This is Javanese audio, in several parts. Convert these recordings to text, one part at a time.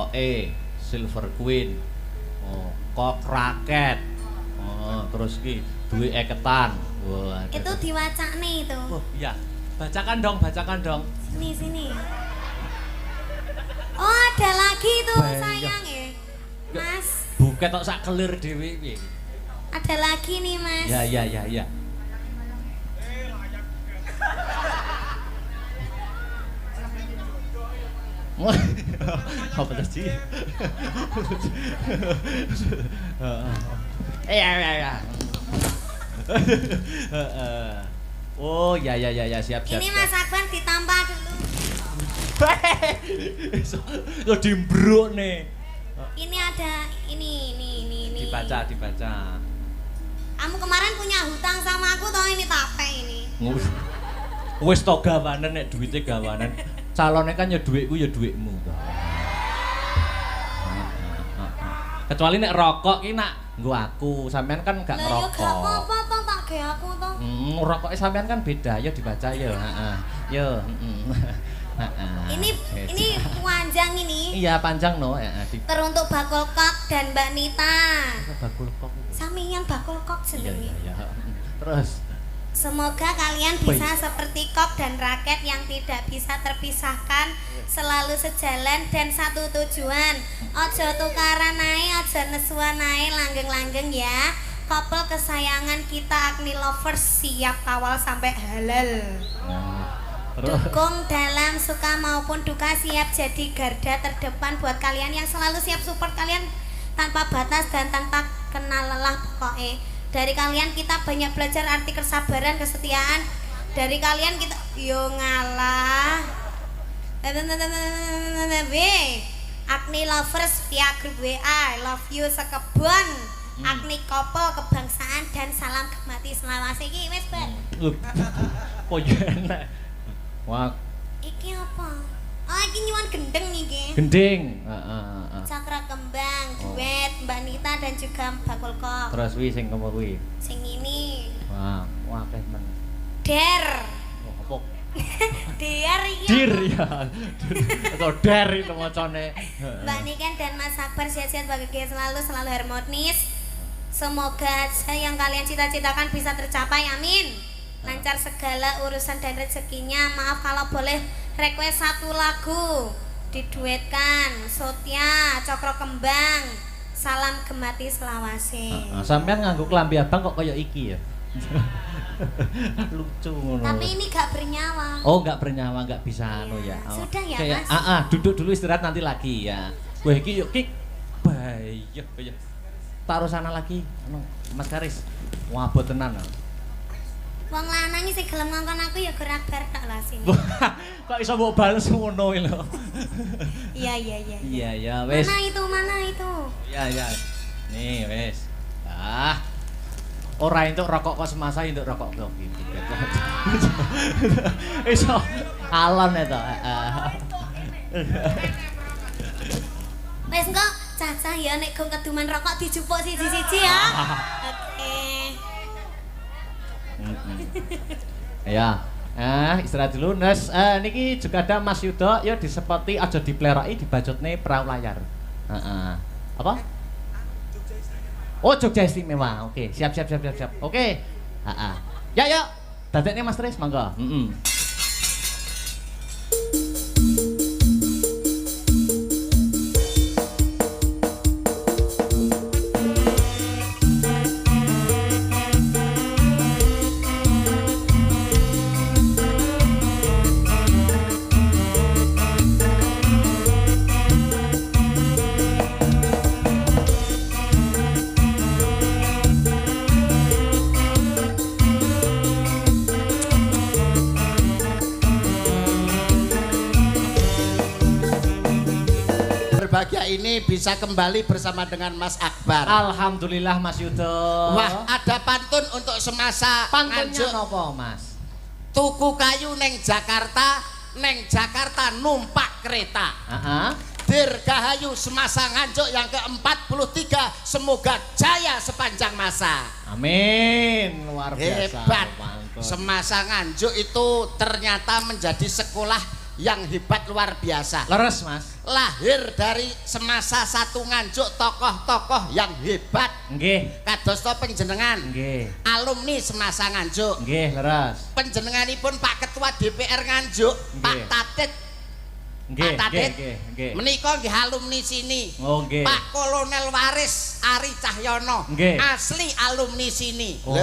rokoke Silver Queen. Oh, kok raket. Oh, terus iki duwe eketan. Wah, itu diwacane itu. Oh, iya. Bacakan dong. Sini. Oh, ada lagi tuh sayang ya. Mas. Buket tok sak kelir dhewe piye. Ada lagi nih, Mas. Ya. Apa sih? Ya. Oh, ya, siap. Ini Mas Akbar ditambah dulu. Yo dimbruk nih. Ini ada ini. Dibaca. Kamu kemarin punya hutang sama aku toh ini tape ini. Wis to gawanen nek duwite gawanen. Calone kan ya dhuwitku ya dhuwitmu. Kecuali nek rokok ki nak nggo aku, sampean kan gak ngerokok. Lah ya gak apa-apa toh tak ge aku toh. Rokoke sampean kan beda, ya dibaca ya, heeh. Yo, Ini panjang ini. Iya, panjang no, Teruntuk Bakul Kok dan Mbak Nita. Bakul Kok. Samian Bakul Kok jenenge. Iya. Terus semoga kalian bisa seperti Kok dan Raket yang tidak bisa terpisahkan, selalu sejalan dan satu tujuan. Ojo tukaran ae, ojo nesuan ae, langgeng-langgeng ya. Couple kesayangan kita Agni Lovers siap kawal sampai halal. Dukung dalam suka maupun duka, siap jadi garda terdepan buat kalian yang selalu siap support kalian tanpa batas dan tanpa kenal lelah pokoknya. Dari kalian kita banyak belajar arti kesabaran, kesetiaan. Dari kalian kita yo ngalah. Agni Lovers via grup WA, love you sekebon. Agni Couple kebangsaan dan salam kemati selawase iki wis, Mbak. Kok enak. Wah. Iki apa? Oh, iki nyuwun gendeng iki. Gending. Cakra kembang, duet Mbak Nita dan juga Bakul Kok. Terus sing apa kuwi? Sing ini. Wah, akeh men. Der. Apa? Der iki. Dir ya. Atau der itu macane. Mbak Niken dan Mas Akbar sehat-sehat bahagia selalu harmonis. Semoga yang kalian cita-citakan bisa tercapai, amin. Lancar segala urusan dan rezekinya. Maaf kalau boleh request satu lagu diduetkan. Sotia, Cokro Kembang, salam gemati selawase. Sampean nganggo klambi abang kok kaya iki ya. Lucu ngono. Tapi ini gak bernyawa. Oh, gak bernyawa, gak bisa anu ya. Sudah ya, kayak, Mas. Duduk dulu istirahat nanti lagi ya. Wah, iki yuk kik. Bayah. Taruh sana lagi. Anu, Mas Karis. Wah, abot tenan. Wong lanang sing gelem ngongkon aku ya gerak-gerak tok lah sini. Kok iso mbok bales ngono lho. Iya. Iya, wis. Mana itu? Iya. Nih, wis. Ora entuk rokok kok semasa entuk rokok kok iki. Iso alon to. Wis kok cacah ya nek gong keduman rokok dijupuk siji-siji ya. Oke. Ya. Istirahat dulu. Nes niki juga ada Mas Yudo, ya disepoti aja dipleroki dibajutne perahu layar. Apa? Oh, Jogja Istimewa. Oke, siap. Oke. Ya, yuk. Dadekne Mas Tris, monggo. Berbahagia ini bisa kembali bersama dengan Mas Akbar. Alhamdulillah Mas Yudo. Wah, ada pantun untuk semasa pantunnya Nganjuk. nopo Mas? Tuku kayu neng Jakarta numpak kereta. Dirgahayu semasa Nganjuk yang ke-43, semoga jaya sepanjang masa. Amin, luar biasa. Hebat. Semasa Nganjuk itu ternyata menjadi sekolah yang hebat luar biasa. Leres, Mas. Lahir dari semasa satu nganjuk tokoh-tokoh yang hebat. Nggih. Kadosta panjenengan. Nggih. Alumni semasa nganjuk. Nggih, leres. Panjenenganipun Pak Ketua DPR nganjuk, Pak Tatit. Nggih, Pak Tatit. nggih. Menika nggih alumni sini. Oh, nggih. Pak Kolonel Waris Ari Cahyono. Nggih. Asli alumni sini. Oh,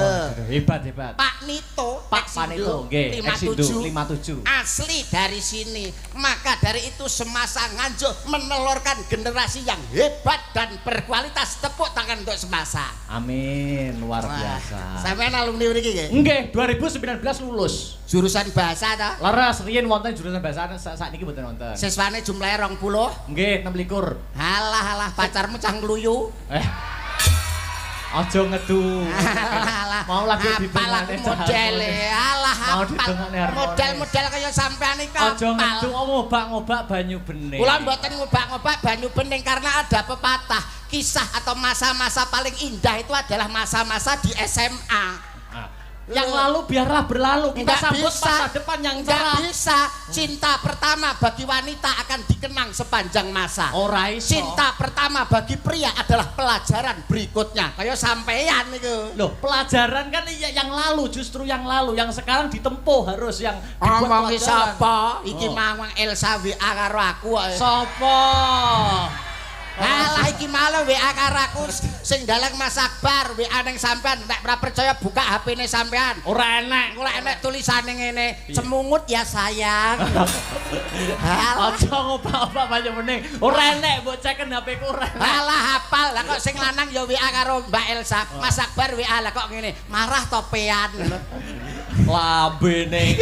hebat. Pak Nito, Pak Panito, nggih, 57. Asli dari sini. Maka dari itu semasa nganjuk menelurkan generasi yang hebat dan berkualitas. Tepuk tangan untuk semasa. Amin, luar biasa. Sampeyan alumni mriki nggih? Nggih, 2019 lulus. Jurusan bahasa ta? Leres, riyen wonten jurusan bahasa sakniki mboten wonten. Siswane jumlahe 20. Nggih, 26. Halah pacarmu cang ngluyu. Aja ngedu. Alah. Mau lagi didongane modele. Alah mau didongane harmonis. Model-model kaya sampean iki. Aja ngedu ngobak-ngobak banyu bening. Kula mboten ngobak-ngobak banyu bening karena ada pepatah, kisah atau masa-masa paling indah itu adalah masa-masa di SMA. Yang lalu biarlah berlalu, kita sambut masa depan yang cerah. Nggak bisa. Cinta pertama bagi wanita akan dikenang sepanjang masa. Ora iso. Cinta pertama bagi pria adalah pelajaran berikutnya. Kayak sampeyan niku. Loh, pelajaran kan yang lalu, justru yang lalu, yang sekarang ditempuh harus yang dibuat Ngomong pelajaran. sapa? Iki mawang Elsa WA karo aku. Sopo? Alah iki malah WA karo aku sing dalang Mas Akbar, WA ning sampean. Nek ora percaya buka HP-ne sampean. Ora enek, Ora enek tulisane ngene, cemungut ya sayang. aja ngobak-obak banyu bening. Ora enek, mbok ceken HP ku ora enek. Alah hafal, lah kok sing lanang ya WA karo Mbak Elsa, Mas Akbar WA lah kok ngene, marah topean. Lambene.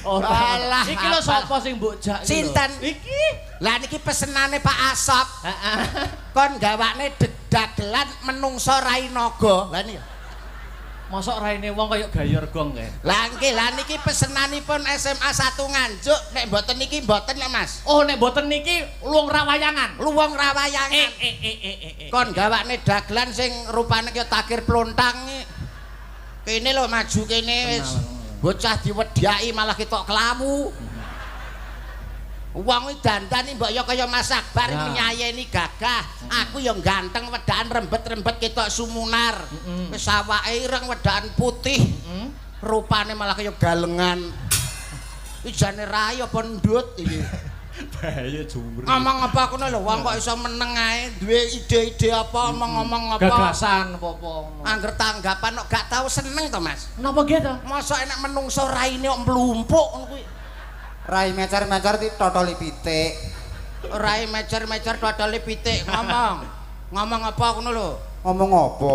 Alah, iki lho sapa sing mbok jak iki? Sinten? Iki. Lah niki pesenane Pak Asop. Heeh. Kon gawane dagelan menungso rai naga. Lah niki. Mosok raine wong kaya gayor gong kae. Lah niki pesenanipun SMA 1 Nganjuk, nek mboten niki mboten ya Mas. Oh, nek mboten niki luwung rawayangan. Luwung rawayangan. Kon gawane dagelan sing rupane kaya takir plontang. Kene lho maju kene wis. Bocah diwedhaki malah ketok kelawu. Wong iki dandani mbok ya kaya Mas Akbar nyayeni gagah. Aku ya ganteng wedakan rembet-rembet ketok sumunar. Wis awake ireng wedakan putih. Rupane malah kaya galengan. Iki jane rai apa ndut iki. Bahaya jumri. Ngomong apa kono lho wong kok iso meneng ae duwe ide-ide apa ngomong-ngomong apa. Gagasan apa-apa ngono. Angger tanggapan kok gak tau seneng to Mas. Napa gitu? Mosok enek menungso raine kok mlumpuk ngono kuwi. Rai mecer-mecer di totoli pitik. Rai mecer-mecer totoli pitik ngomong apa ngono lho. Ngomong apa?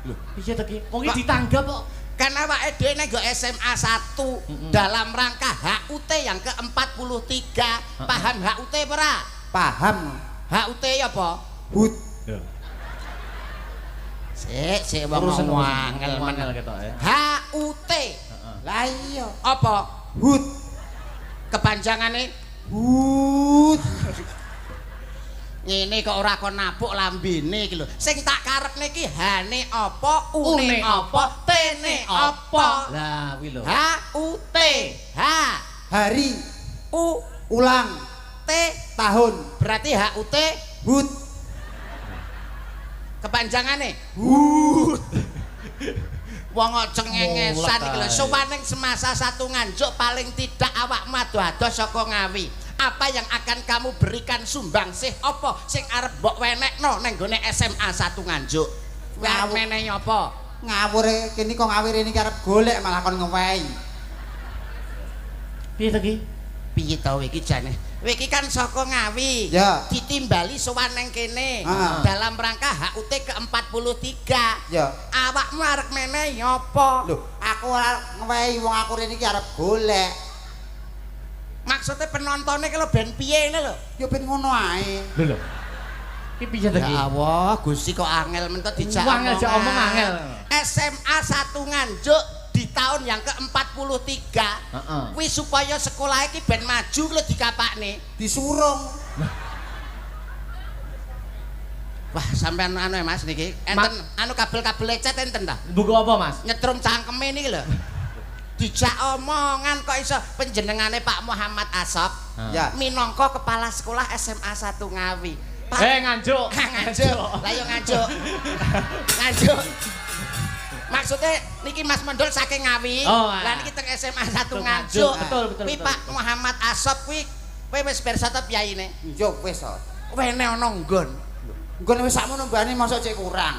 Lho, piye to ki? Wong iki ditanggap kok. Kan awake dhewe nek SMA 1 dalam rangka HUT yang ke-43. Paham HUT apa ora? Paham. HUT apa? Hut. Sik wong ngomong angel ketok ya. HUT. Lah iya. Apa? Hut. Kepanjangane Hut. ngene kok ora kon napuk lambene iki lho. Sing tak karepne iki hane apa, une apa, tene apa. Lah kuwi lho. HUT. H Hari. U Ulang. T Tahun. berarti HUT Hut. kepanjangane Hut. wong cengengesan iki lho. Sowaning semasa 1 Nganjuk paling tidak awak ado-ado saka Ngawi. Apa yang akan kamu berikan sumbangsih apa sing arep mbok wenekno ning gone SMA 1 Nganjuk? Arep menehi apa? Ngawur kene kok ngawir ini arep golek malah kon ngewehi. Piye to ki? Piye to iki jane? Iki kan saka Ngawi. Ya. Ditimbali sowan ning kene dalam rangka HUT ke-43. Ya. Awakmu arep menehi apa? Lho, aku ora ngewehi wong aku rene iki arep golek. Maksudnya penontonnya kalau ben piye ini lho? Ya ben ngono ae. Lho. Ki piye to ki? Ya Allah, Gusti kok angel mentok dijak Angel jak omong angel. SMA 1 Nganjuk di tahun yang ke-43. Heeh. Kuwi supaya sekolah iki ben maju lho dikapakne. Disurung. Wah, sampean anu ya Mas niki. Enten anu kabel-kabel lecet enten ta? Buku apa, Mas? Nyetrum cangkeme niki lho. dijak omongan kok iso panjenengane Pak Muhammad Asop. Ya. Minangka kepala sekolah SMA 1 Ngawi. Nganjuk. Nganjuk. Lah yo nganjuk. Nganjuk. Maksudnya niki Mas Mondol saking Ngawi. Lah niki teng SMA 1 Nganjuk. Betul. Kuwi Pak Muhammad Asop kuwi kowe wis pirsa ta piyaine? Njuk wis to. Wene ana nggon. Nggon wis sakmono mbane mosok cek kurang.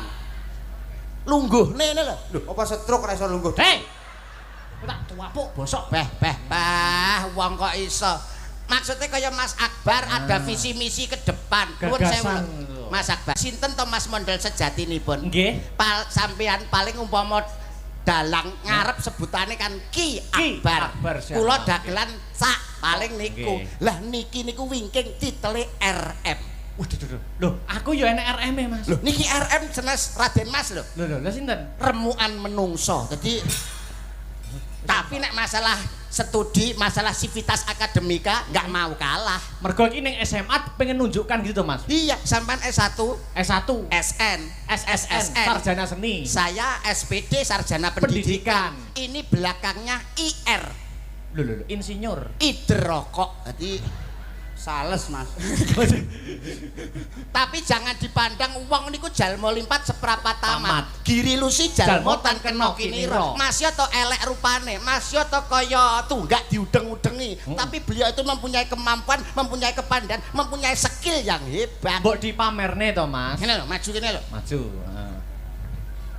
Lungguhne ngene lho. Lho, apa stroke ora iso lungguh? Tak tuapuk bosok. Wong kok iso. Maksudnya kaya Mas Akbar ada visi misi ke depan. Nuwun sewu lho. Mas Akbar. Sinten to Mas Mondol sejatinipun? Nggih. Sampeyan paling umpama dalang ngarep sebutane kan Ki Akbar. Kula dagelan sak paling niku. Lah niki niku wingking titele RM. Waduh. Loh, aku yo enek RM-e, Mas. Loh, niki RM jenis Raden Mas lho. Lho, sinten? Remukan menungso. Jadi tapi nek masalah studi, masalah sivitas akademika nggak mau kalah. Mergo iki ning SMA pengen nunjukkan gitu, Mas. Iya, sampean S1, S1, SN, SSN, sarjana seni. Saya SPD, sarjana pendidikan. Ini belakangnya IR. Loh, insinyur. Idrokok. Dadi sales, Mas. Tapi jangan dipandang wong niku jalma limpat seprapat tamat. Giri lusi jalma tan kena kinira. Masya to elek rupane, masya to kaya tunggak diudeng-udengi. Tapi beliau itu mempunyai kemampuan, mempunyai kepandaian, mempunyai skill yang hebat. Mbok dipamerne to, Mas. Ngene lho, maju kene lho. Maju.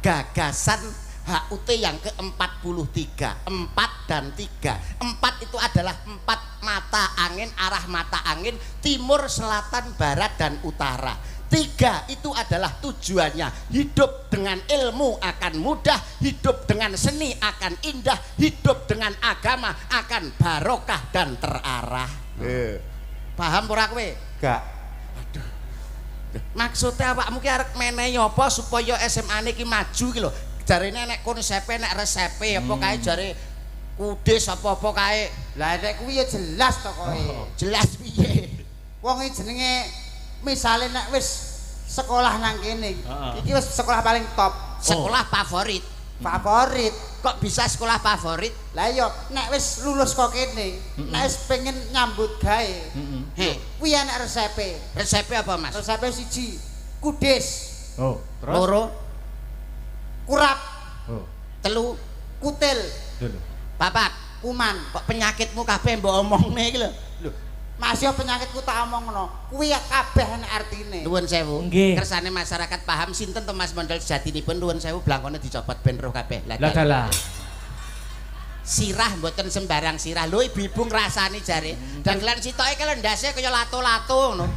Gagasan HUT yang ke-43, 4 dan 3. 4 itu adalah 4 mata angin, arah mata angin timur, selatan, barat, dan utara. 3 itu adalah tujuannya. Hidup dengan ilmu akan mudah, hidup dengan seni akan indah, hidup dengan agama akan barokah dan terarah. Paham ora kowe? Gak. Maksudnya awakmu ki arep menehi apa supaya SMA niki maju ki lho. Jarine nek konsepe nek resepe apa kae jare kudis apa-apa kae. Lah nek kuwi ya jelas to kowe. Jelas piye? Wong iki jenenge misale nek wis sekolah nang kene. Iki wis sekolah paling top. Sekolah favorit. Favorit. Kok bisa sekolah favorit? Lah iya nek wis lulus kok kene, nek wis pengen nyambut gawe. Kuwi enek resepe. Resepe apa, Mas? Resepe 1 kudis. Terus 2 kurap. 3 kutil. Papat Kuman. kok penyakitmu kabeh mbok omongne iki lho. Lho, masih penyakitku tak omongno. Kuwi kabeh enek artine. Nuwun sewu. Kersane masyarakat paham sinten to Mas Mondol sejatinipun nuwun sewu blangkone dicopot ben roh kabeh. Lah dalah. Sirah mboten sembarang sirah. Lho ibu-ibu ngrasani jare. Dagelan sitoke kaya ndase kaya lato-lato ngono.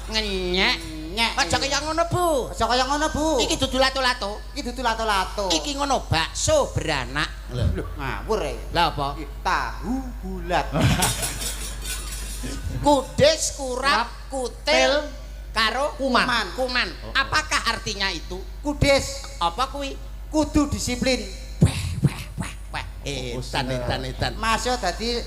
Ngenyek. Aja kaya ngono, Bu. Aja kaya ngono, Bu. Iki dudu lato-lato. Iki dudu lato-lato. Iki ngono bakso beranak. Lho, ngawur e. Lah apa? Tahu bulat. Kudis, kurap, kutil karo Kuman. Kuman. Apakah artinya itu? Kudis Apa kuwi? kudu disiplin. Wah, edan. Masuk dadi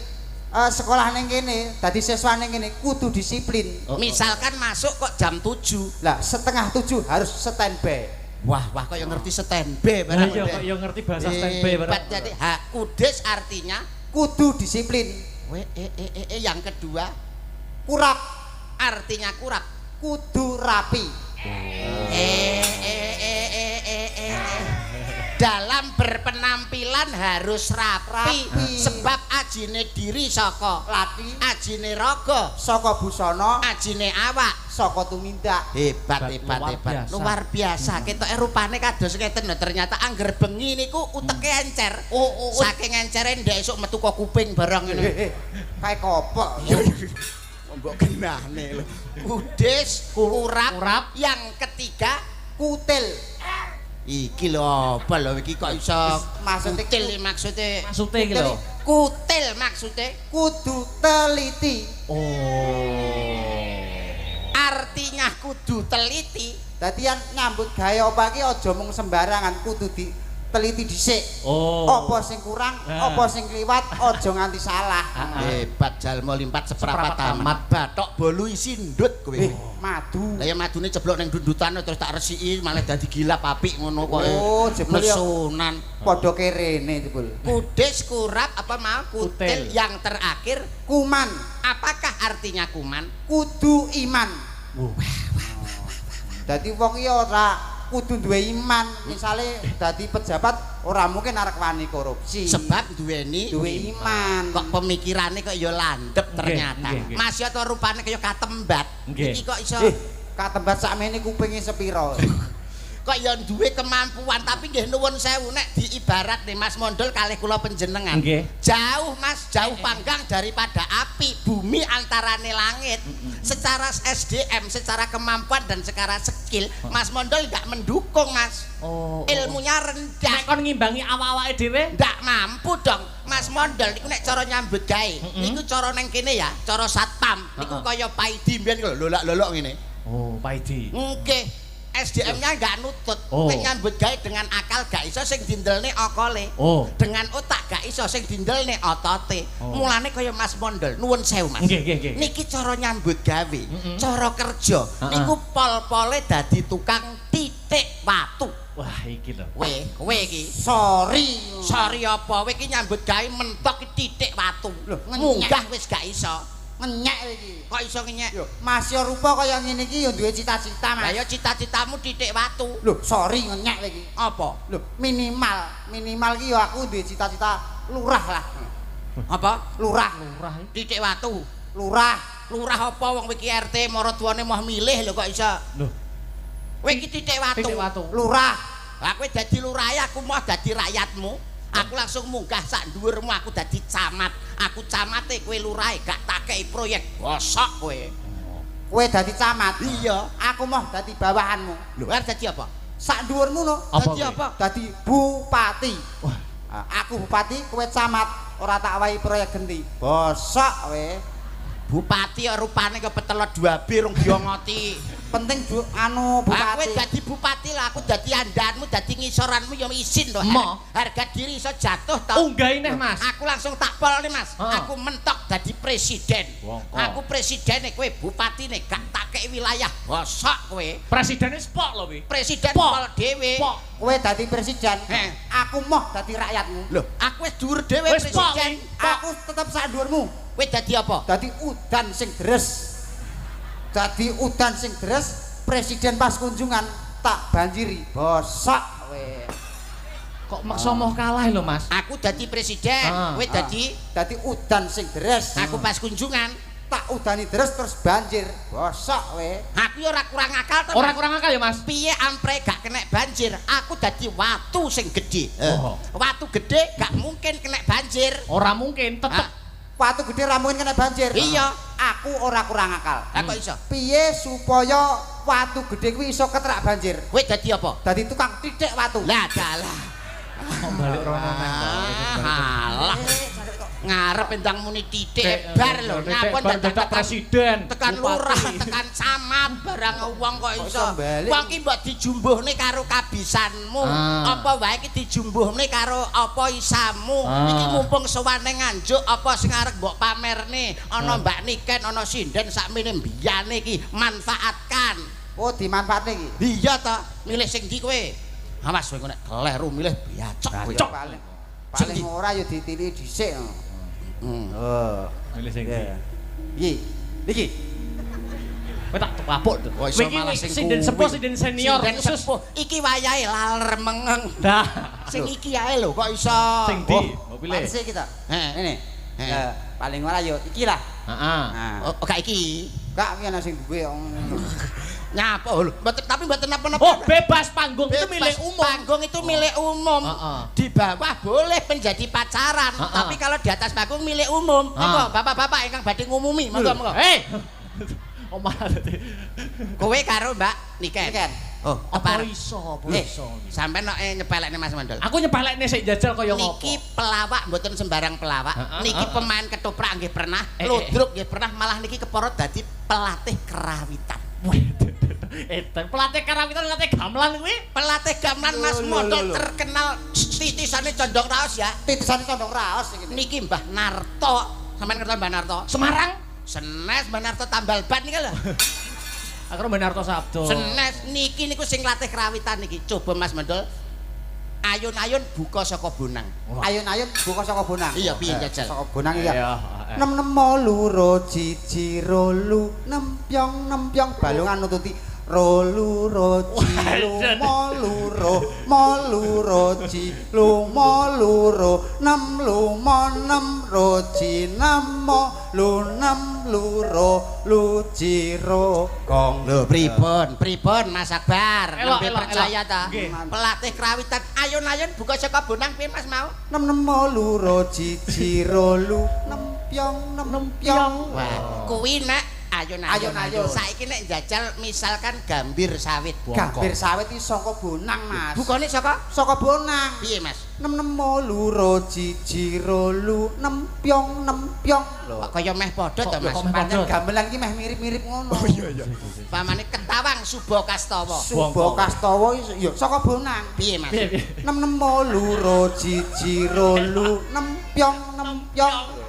sekolah ning kene, dadi siswa ning kene kudu disiplin. Misalkan masuk kok jam 7. Lah, 6:30 harus standby. Wah, kok yang ngerti standby barang. Iya, kok yo ngerti bahasa standby barang. Jadi kudis artinya Kudu disiplin. yang kedua Kurap artinya kurap. kudu rapi. Dalam berpenampilan harus rapi. Sebab ajine diri saka Lati ajine raga saka busana, ajine awak saka tumindak. hebat. Luar biasa. Ketoke rupane kados ngeten lho, ternyata angger bengi niku uteke encer. Saking encere ndek esuk metu kok kuping barang ngene. Kae kopok. Mbok genahne lho. Kudis, kurap, yang ketiga Kutil. iki lho apa lho iki kok iso Maksudnya kutil maksudnya Iki lho. kutil maksudnya kudu teliti. artinya kudu teliti. Dadi yang nyambut gawe apa iki aja mung sembarangan, kudu teliti dhisik. Oh. Apa sing kurang, apa sing kliwat, aja nganti salah. Hebat jalma limpat seprapat tamat. Bathok bolu isi ndut kowe. Madu. Lah ya madune ceblok ning dundutan terus tak resiki malah dadi gilap apik ngono kok. Oh, jebul ya nesunan. Padha kerene jebul. Kudis kurap apa mau kutil yang terakhir Kuman. apakah artinya kuman? Kudu iman. Dadi wong iki ora kudu duwe iman. Misale dadi pejabat ora mungkin arek wani korupsi. Sebab duweni duwe iman. Kok pemikirannya kok ya landep ternyata. Mas ya to rupane kaya katembat. Iki kok iso katembat sakmene kupinge sepiro. Kok ya duwe kemampuan tapi nggih nuwun sewu nek diibarat nih Mas Mondol kalih kula panjenengan. Jauh Mas, jauh panggang daripada api, bumi antarane langit. Secara SDM, secara kemampuan dan secara skill, Mas Mondol enggak mendukung Mas. Ilmunya rendah. Nek kon ngimbangi awak-awake dhewe ndak mampu dong. Mas Mondol niku nek cara nyambut gawe, niku cara neng kene ya, cara satpam. Niku kaya Paidi mbiyen lho, lolak-lolok ngene. Oh, Paidi. Nggih. SDM-nya enggak nutut. Nek nyambut gawe dengan akal gak iso sing dindelne okole. Dengan otak gak iso sing dindelne otote. Mulane kaya Mas Mondol, nuwun sewu Mas. Niki cara nyambut gawe, cara kerja. Niku pol-pole dadi tukang titik watu. Wah, iki lho. Kowe iki. Sorry apa? Kowe iki nyambut gawe mentok titik watu. Munggah wis gak iso. Ngenyek iki. Kok iso ngenyek? Mas ya rupa kaya ngene iki ya duwe cita-cita Mas. Lah ya cita-citamu titik watu. Lho, sorry ngenyek iki. Apa? Lho, minimal iki ya aku duwe cita-cita lurah lah. Apa? Lurah. Titik watu. Lurah apa wong iki RT maratuwane mau milih lho kok iso. Lho. Kowe iki titik watu. Lurah. Lah kowe dadi lurahe aku mau dadi rakyatmu. Aku langsung munggah sak dhuwurmu aku dadi camat. Aku camate kowe lurahe gak tak kei proyek. Gosok kowe. Kowe dadi camat. Iya. Aku mau dadi bawahanmu. Lho, arep dadi apa? Sak dhuwurmu no. Dadi apa? Dadi bupati. Wah, aku bupati, kowe camat. Ora tak wahi proyek genti. Bosok kowe. Bupati rupane kepetelot 2B rung diongoti. Penting bupati. Aku dadi bupati lah, aku dadi andanmu, dadi ngisoranmu ya isin to. Harga diri iso jatuh to. Unggahi neh Mas. Aku langsung tak pol nih Mas. Aku mentok dadi presiden. Aku presidene kowe bupatine gak tak kei wilayah. Bosok kowe. Presidene spok lho kuwi. Presiden pol dhewe. Kowe dadi presiden. Aku moh dadi rakyatmu. Loh, aku wis dhuwur dhewe presiden. Aku tetep sak dhuwurmu. Kowe dadi apa? Dadi udan sing deres. Dadi udan sing deres, presiden pas kunjungan tak banjiri. Bosok kowe. Kok maksa moh kalah lho Mas. Aku dadi presiden, kowe dadi udan sing deres. Aku pas kunjungan tak udani deres terus banjir. Bosok kowe. Aku ora kurang akal to. Ora kurang akal ya Mas. Piye ampre gak kena banjir? Aku dadi watu sing gedhe. Watu gedhe gak mungkin kena banjir. Ora mungkin, tetep watu gede ra mungkin kena banjir. Iya, aku ora kurang akal. Lah kok iso? Piye supaya watu gede kuwi iso ketrak banjir? Kowe dadi apa? Dadi tukang titik watu. Lah dalah. Balik rono Halah. Ngarep endang muni titik bar lho. Nyapun dadak presiden. Tekan lurah, tekan camat, barang wong kok iso. Wong ki mbok dijumbuhne karo kabisanmu. Apa wae ki dijumbuhne karo apa isamu. Iki mumpung sowane nganjuk apa sing arep mbok pamerne. Ana Mbak Niken, ana sinden sakmene mbiyane iki manfaatkan. Oh, dimanfaatne iki. Iya to, milih sing ndi kowe? Awas kowe nek kleru milih biacok kowe. Paling ora ya ditili dhisik. Milih sing ndi? Iki. Niki. Kowe tak kapuk to. Iki sinden sepuh, sinden senior khusus. Iki wayahe laler mengeng. Dah. Sing iki ae lho kok iso. Sing ndi? Mbok pilih. Sik kita. Ini. Paling ora ya iki lah. Heeh. Oh, gak iki. Gak ki ana sing duwe. Nyapa lho, tapi mboten napa-napa. Oh, bebas panggung itu milik umum. Panggung itu milik umum. Di bawah boleh menjadi pacaran, tapi kalau di atas panggung milik umum. Monggo bapak-bapak ingkang badhe ngumumi, monggo. Omah dadi. Kowe karo Mbak Niken. Oh, apa iso? Sampeyan nek nyepelekne Mas Mandol. Aku nyepelekne sik jajal kaya ngopo. Niki pelawak mboten sembarang pelawak. Niki pemain ketoprak nggih pernah, ludruk nggih pernah, malah niki keporot dadi pelatih kerawitan. Edan pelatih karawitan pelatih gamelan kuwi. Pelatih gamelan Mas Mondol terkenal titisane condong raos ya. Titisane condong raos iki. Niki Mbah Narto. Sampeyan ngerti Mbah Narto? Semarang. Senes Mbah Narto tambal ban niki lho. Aku Mbah Narto Sabdo. Senes niki niku sing latih karawitan niki. Coba Mas Mondol. Ayun-ayun buka saka bonang. Ayun-ayun buka saka bonang. Iya piye jajal? Saka bonang iya. Iya. 6 6 rolu nempyong nempyong balungan nututi rolu roji lumoluro moluro lumoluro 6 lumo 6 roji namo lu 6 luro luciro gong. Lho pripun Mas Akbar? Nembe Elok, percaya elok. ta? Nggih. Pelatih kerawitan ayun-ayun buka saka bonang piye Mas mau? 6 6 luro jiji rolu nempyong nempyong. Wah, kuwi nek ayun-ayun. Ayun-ayun. Saiki nek njajal misalkan gambir sawit Gambir sawit iki saka bonang Mas. Bukane saka Saka bonang. piye Mas? 6 6 luro jiji rolu nempyong nempyong. Lho, Kok kaya meh padha ta Mas? kok meh pancen padha? gamelan iki meh mirip-mirip ngono. Oh iya. Pamane Ketawang Suba Kastawa. Suba Kastawa ya saka bonang. Piye Mas? Piye piye. 6 6 luro jiji rolu nempyong nempyong.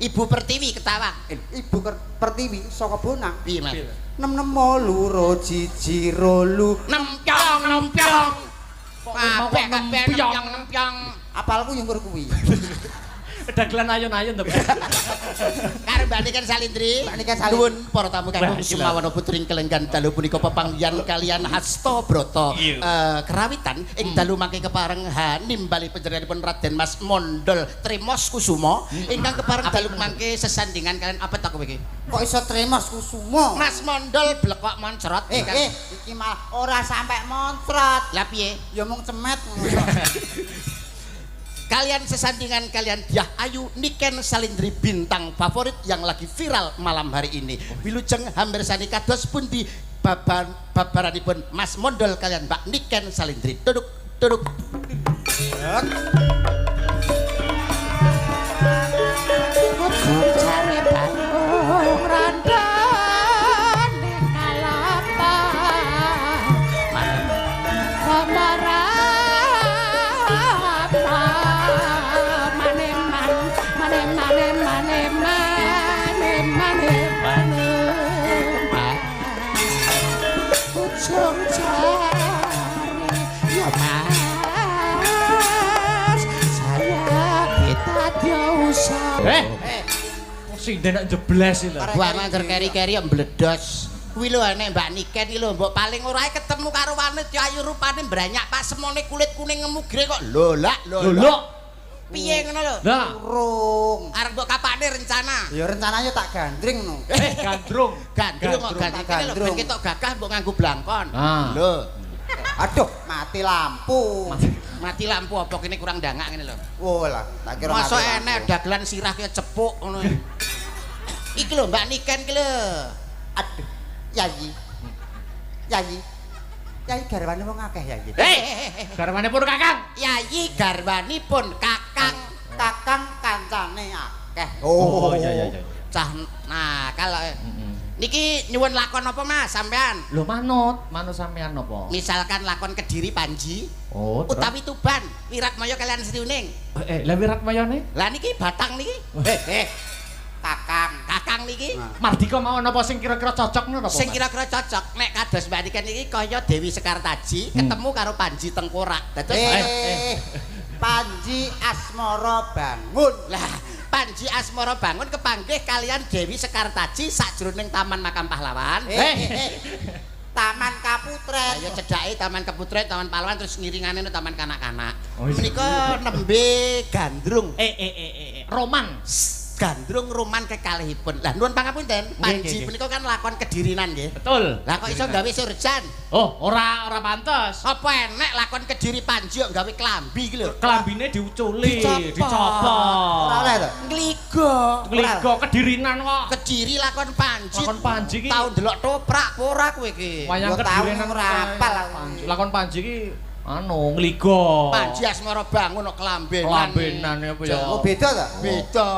Ibu Pertiwi Ketawang. Ibu Pertiwi saka bonang. Piye Mas? 6 6 luro jiji rolu. Nempyong. Kabeh nempyong. nempyong. Apalku yang kuwi. Dagelan ayun-ayun to. Karo Mbak Niken Salindri. Mbak Niken Salindri. Nuwun para tamu kagem Wah, Sumawana putring kelenggan dalu punika pepanggihan kalian Hasta Brata kerawitan ing dalu mangke kepareng nimbali panjenenganipun Raden Mas Mondol Trimos Kusumo ingkang kepareng dalu mangke sesandingan kalian apa tak kowe iki? Kok iso Trimos Kusumo? Mas Mondol blekok moncrot Iki malah ora sampe moncrot. Lah piye? Ya mung cemet. Kalian sesandingan kalian Dyah Ayu Niken Salindri bintang favorit yang lagi viral malam hari ini. Wilujeng hampir sani kados pundi babaranipun Mas Mondol kalian Mbak Niken Salindri. Duduk. Cari panggung randan di kalapa Kemarapa Ujung jari ya Mas saya kita diusah Sing denek jebles iki lho. Wah manger keri-keri ya mbledos. Kuwi lho nek Mbak Niken iki lho mbok paling ora ketemu karo wanita ayu rupane branyak pas semone kulit kuning ngemugre kok lolak. Piye ngono lho? Lah, Urung. Arep mbok kapane rencana. Ya rencananya tak gandring no. gandrung. Gandrung kok ganti kene lho ben ketok gagah mbok nganggo blangkon. Ah. Lho, Aduh, mati lampu. mati lampu apa kene kurang dangak ngene lho. Oh lah, tak kira Masa mati lampu. enek dagelan sirah kaya cepuk ngono. Iki lho Mbak Niken iki lho. Aduh, Yayi. Yayi garwane wong akeh Yayi. Garwane pun Kakang. Yayi garwanipun Kakang. Kakang kancane akeh. Oh iya. Cah nakal. Niki nyuwun lakon apa Mas sampean? Lho manut sampean napa? Misalkan lakon Kediri Panji Oh, terus? utawi Tuban Wiratmaya kalian Sri Uning. Lah Wiratmayane? Lah niki Batang niki. Kakang niki. Mardika mau napa sing kira-kira cocok napa? Sing kira-kira cocok nek kados Mbak Niken iki kaya Dewi Sekartaji ketemu karo Panji Tengkorak. Dados Panji Asmara bangun. lah Panji Asmara bangun kepanggih kalian Dewi Sekartaji sakjroning Taman Makam Pahlawan. Taman Kaputren. Ayo cedhake Taman Keputren, Taman Pahlawan terus ngiringane Taman Kanak-kanak. Oh, iya. Menika nembe gandrung. Roman. Gandrung roman kekalihipun. Lah nuwun pangapunten, Panji nggih. punika kan lakon Kedirinan nggih. Betul. Lah kok iso gawe surjan? Oh, ora pantes. Apa enek lakon Kediri Panji kok gawe klambi iki lho. Kelambine diuculi, Dicopot. dicopot. Ora oleh to? Ngligo. Kligo kedirinan kok. Kediri lakon Panji. Lakon Panji iki. Tau ndelok toprak apa ora kowe iki? Wayang Yo tahu kedirinan ora apal aku. Lakon Panji iki ngligo. Panji Asmara bangun kok klambenan. Kelambenan apa ya? Oh beda ta? Beda.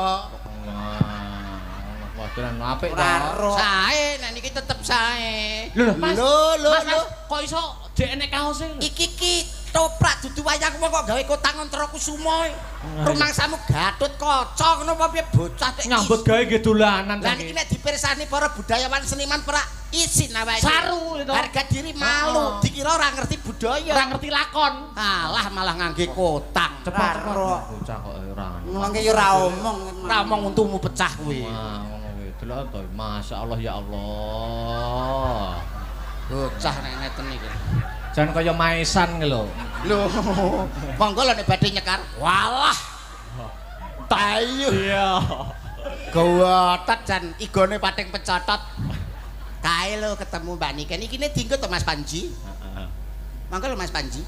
Dolan apik to. Ora. Sae, nek niki tetep sae. Lho, Mas. Lho. Kok iso dek enek kaose lho. Iki toprak dudu wayang kok gawe kotang Antara Kusuma. Rumangsamu Gatut Kaca ngono apa piye bocah tek. Nyambut gawe nggih dolanan. Lah niki nek dipirsani para budayawan seniman pra isin awake. Saru itu. Harga diri malu, dikira ora ngerti budaya. Ora ngerti lakon. Alah malah ngangge kotang. Cepat Karo. bocah kok ora. Mengke ya ora omong. Ora omong untumu pecah kuwi. Wah, ngono kuwi. Delok to, masyaallah ya Allah. Bocah nek ngeten iki. Jan kaya maesan ki lho. Lho, monggo lho nek badhe nyekar. Walah. Tayu. Iya. Gawatet jan igone pating pecotot. Kae lho ketemu Mbak Niken iki ne dienggo to Mas Panji. Heeh. Monggo lho Mas Panji.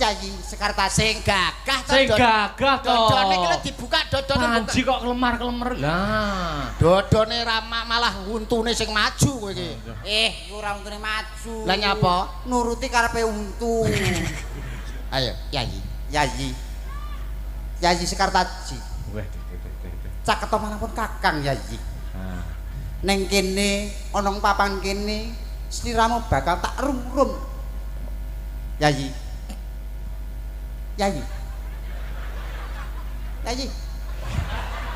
Yayi Sekarta Sing gagah to. Sing gagah to. Dodone iki lho dibuka dodone buka. Panji kok kelemar-kelemer. Lah. Dodone ramak malah untune sing maju kowe iki. ora untune maju. Lah nyapa? Nuruti karepe untu. Ayo, Yayi. Yayi Sekartaji. Weh. Caketa manapun Kakang Yayi. Nah. Ning kene ana papan kene sliramu bakal tak rum-rum. Yayi.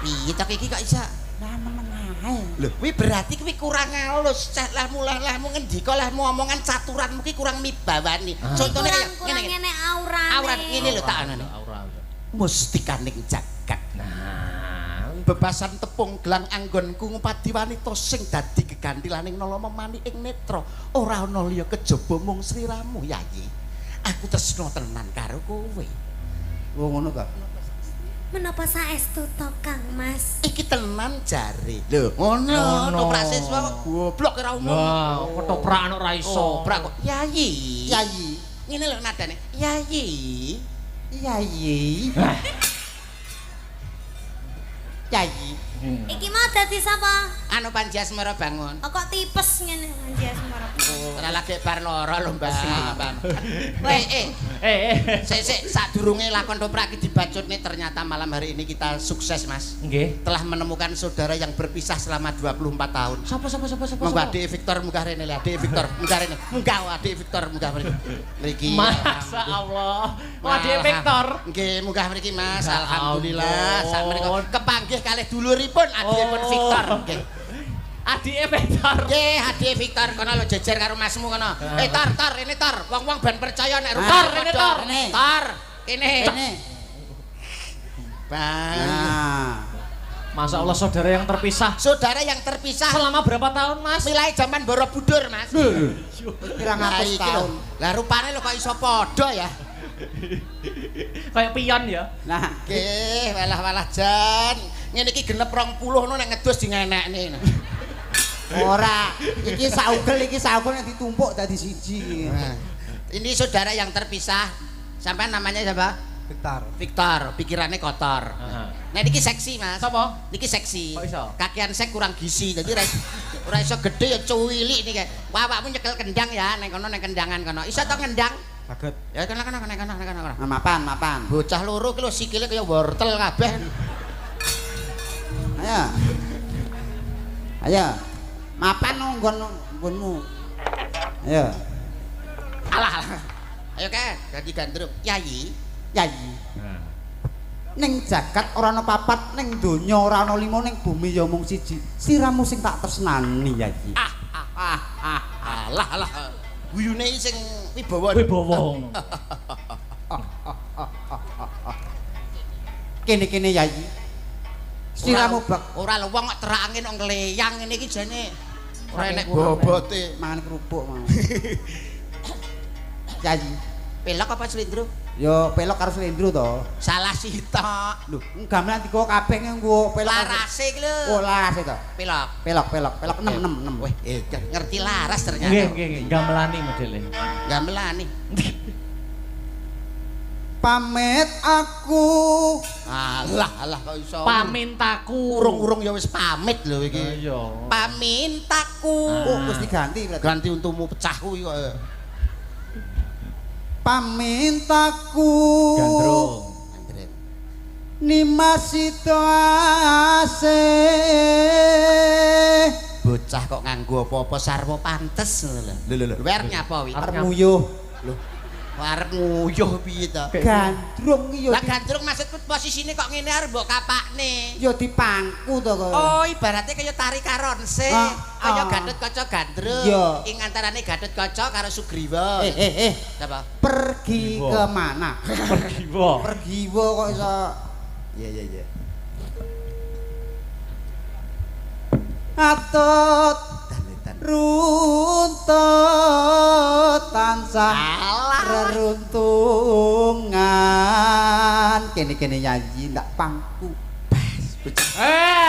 Piye tak iki kok iso? Lah menengae. Lho, kuwi berarti kuwi kurang halus. Lahmu ngendika lahmu omongan caturanmu ki kurang mibawani. Contone kaya kurang ngene aurane. Aurat ngene lho tak anane. Aura. Mustikaning jagat. Nah, Bebasan tepung gelang anggonku ngupadi wanita sing dadi gegantilaning nala memani ing netra. Ora ana liya kejaba mung sliramu, Yayi. Aku tresna tenan karo kowe. Oh ngono ta. Menapa saestu to Kang Mas? Iki tenan jare. Lho, ngono. Toprak siswa kok goblok ora umum. wah, ketoprak ora iso. Toprak kok. Yayi. Yayi. Ngene lho nadane. Yayi. Yayi. Yayi. Iki mau dadi sapa? Anu Panji Asmara bangun. Oh, kok tipes ngene Panji Asmara. Ora lagi bar lara lho, Mbak. Weh, Sik sadurunge lakon toprak iki dibacutne ternyata malam hari ini kita sukses, Mas. Nggih. Telah menemukan saudara yang berpisah selama 24 tahun. Sapa? Monggo Adik Victor munggah rene lho, Adik Victor munggah rene. Munggah Adik Victor munggah mriki. Mriki. Masa Allah. Wadik Victor. Nggih, munggah mriki Mas. Ya Alhamdulillah. Sak menika ampun. kepanggih kalih duluripun adikipun Oh. Victor. Nggih. Adike Victor. Nggih, Adik Victor kono lho jejer karo masmu kono. Tor, rene Tor. Wong-wong ben percaya nek Tor, rene Tor. Tor, kene. Ini. Bang. Nah. Masa Allah saudara yang terpisah. Saudara yang terpisah Selama berapa tahun, Mas? mulai zaman Borobudur, Mas. Pirang Lah atus iki tahun. lho. Lah rupane lho kok iso padha ya. Kayak pion ya. Nah, Nggih, walah jan. Ngene iki genep 20 ngono nek ngedus di ngenekne. ora. Iki saugel yang ditumpuk dadi siji. Nah, ini saudara yang terpisah. Sampai namanya siapa? Victor, pikirannya kotor. Nah niki seksi, Mas. Sapa? Niki seksi. Kok iso? Kakian sek kurang gizi. Jadi ora iso gede ya cuwili niki. Awakmu nyekel kendang ya ning kono ning kendangan kono. Iso to kendang? Saged. Ya kono. Nah, mapan. Bocah loro ki lho sikile kaya wortel kabeh. Ayo. Mapan nggonmu. Ayo. Alah. Ayo ke, dadi gandrung. Yayi. Ning jagat ora ana papat, ning donya ora ana 5, ning bumi ya mung siji. Siramu sing tak tresnani, Yayi. Alah. Guyune sing wibawa. Wibawa. Kene Yayi. Siramu bak Ora lho wong kok terakane nang gleyang ngene iki jane ora enek bobote. mangan kerupuk mau. Yayi. Pelok apa slendro? Yo pelok karo slendro to. Salah sitok. Lho, gamelan digawa kabeh nggo pelok. Larase iki lho. Oh, laras to. Pelok. Pelok 6. Weh, ngerti laras ternyata. Nggih, gamelani modele. Gamelani. Pamit aku. Alah kok iso. Pamintaku. Urung-urung ya wis pamit lho iki. Iya. Pamintaku. Oh, wis diganti berarti. Ganti untumu pecah kuwi kok. Pamintaku. Gandrung. Nimasito asih bocah kok nganggo apa-apa sarwa pantes lho wer nyapa wi arep nguyuh lho arep nguyuh piye to gandrung iki lah gandrung maksudku posisine kok ngene arep mbok kapakne ya dipangku to kok oh ibaratnya kaya tari karonse kaya Gatut Kaca Gandrung ing antarane Gatut Kaca karo Sugriwa apa pergi kemana pergi kok iso iya atut runtut tansah reruntungan kene-kene nyanyi ndak pangku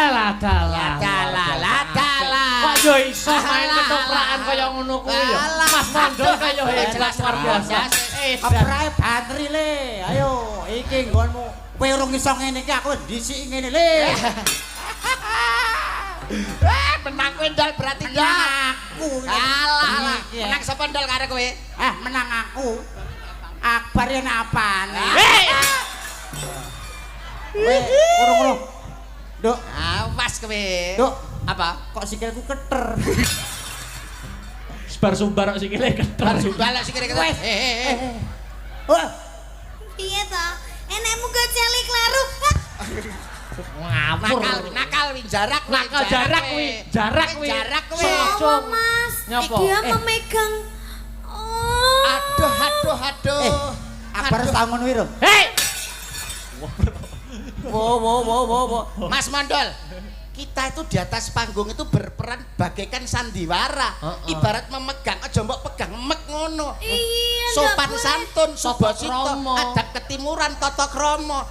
Ladala. Kok yo iso main ketoprakan kaya ngono kuwi ya. Mas Mondol kaya hebat luar biasa. Aprae bantri le. Ayo iki nggonmu. Kowe urung iso ngene iki aku dhisik ngene le. Menang kowe ndal berarti aku. Alah. Menang sapa ndal karo kowe? Menang aku. Akbar yen apane? Urung-urung. Duk, awas kowe. Duk, apa? Kok sikilku keter. Sebar sumbar kok sikile keter. Bar sumbar sikile keter. Piye to? Enekmu gak celi kleru. Ngapur. Nakal wi jarak kuwi. Sopo Mas? Dia memegang. Aduh. Akbar tau ngono wi, Ro. Hei. Wo. Mas Mondol, kita itu di atas panggung itu berperan bagaikan sandiwara. Ibarat memegang, aja mbok pegang mek ngono. Iya, sopan santun, subasita, adab ketimuran, tata krama.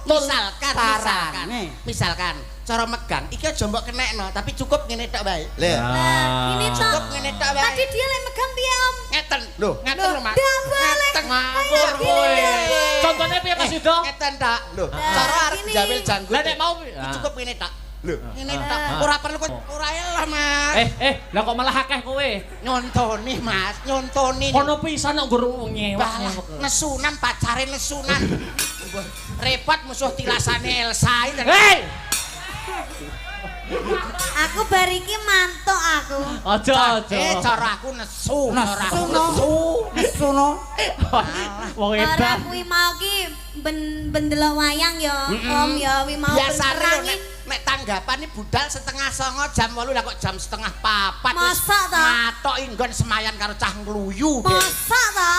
Misalkan cara megang iki aja mbok kenekno, tapi cukup ngene tok bae. Ini tok. Cukup ngene tok bae. Tadi dia lek megang piye, Om? Ngeten. Lho, ngeten lho, Mas. Ngeten. Ngapur kowe. Contohnya piye Mas Yudo? Ngeten tak. Lho, cara arep jamil janggut. Lah nek mau cukup ngene tak. Lho, ngene tak. Ora perlu kok ora lah, Mas. Lah kok malah akeh kowe? Nyontoni, Mas, nyontoni. Kono pisan kok guru nyewak. Nesunan pacare nesunan. Repot musuh tilasane Elsa iki. Hei! Aku bar iki mantuk aku. Aja. Cara aku nesu. Nesu no. Wong Ora edan. kuwi mau ki bendelok wayang ya, Om ya, wi mau biasane nek tanggapane budal setengah 09.00 jam 8 lah kok jam setengah 4. Masa ta? Matok inggon semayan karo cah ngluyu. Masa ta?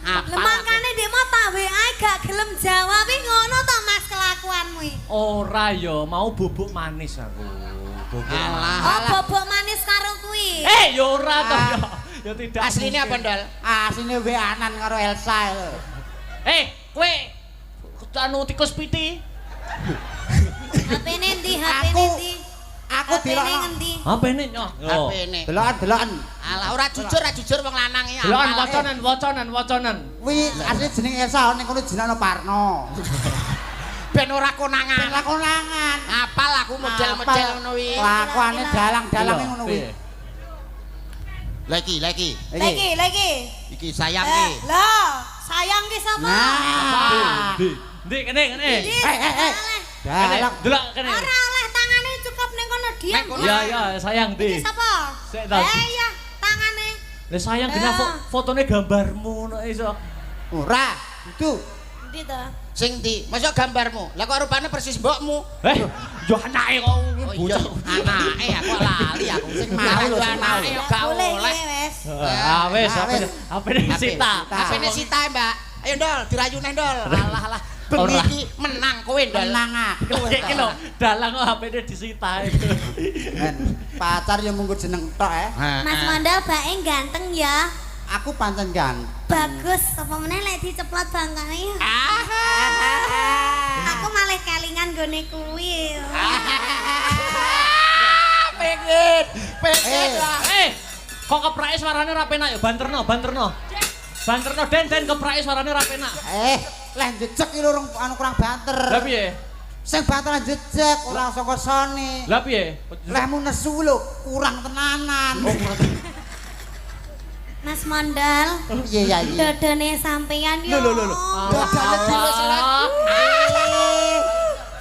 Apa? Makane ndek mau tak WA gak gelem jawab iki ngono to Mas kelakuanmu iki. Ora ya, mau bubuk manis aku. Bobok manis karo kuwi. Ya ora to ya. Ya tidak. Asline apa, Ndol? Asline WA-an karo Elsa lho. Kowe anu tikus piti. HP-ne ndi? HP-ne ndi? Aku HP-ne ngendi? HP-ne nyoh. HP-ne. Delokan. Alah ora jujur wong lanang iki. Delokan wacanan. Kuwi asline jeneng Elsa ning kono jenenge Parno. Ben ora konangan. Apal aku model-model ngono kuwi. Lakuane dalang-dalange ngono kuwi. Lagi. Iki sayang iki. Lah, sayang ki sapa? Ndi kene. Dalang. Delok kene. Ora oleh tangane cukup ning kono diam. Ya, sayang ndi. Iki sapa? Sik ta. Iya, tangane. Lah sayang kena fotone gambarmu nek iso. Ora, itu. Ndi to? Sing ndi? Masuk gambarmu. Lah kok rupane persis mbokmu. Yo anake kok bocah. Anake aku lali aku. Sing mau lho anake yo gak oleh. Wes. Wes HP-ne Sita. HP-ne Sita, Mbak. Ayo Ndol, dirayu neh Ndol. Alah. Bengi iki menang kowe Ndol. Menang aku. Iki lho, dalang kok HP-ne disita. Pacar yo munggo jeneng tok Mas Mondol bae ganteng ya. Aku pancen ganteng. Bagus, apa meneh lek diceplot bangkane. Aku malah kelingan gone kuwi. Pengen lah. Kok keprake suarane ora penak ya banterno. Banterno den keprake suarane ora penak. Lah jejeg iki lho anu kurang banter. Lah piye? Sing banteran jejeg ora saka sone. Lah piye? Lehmu nesu lho kurang tenanan. Mas Mondol. Iya. Dodone sampeyan yo. Dodone dulu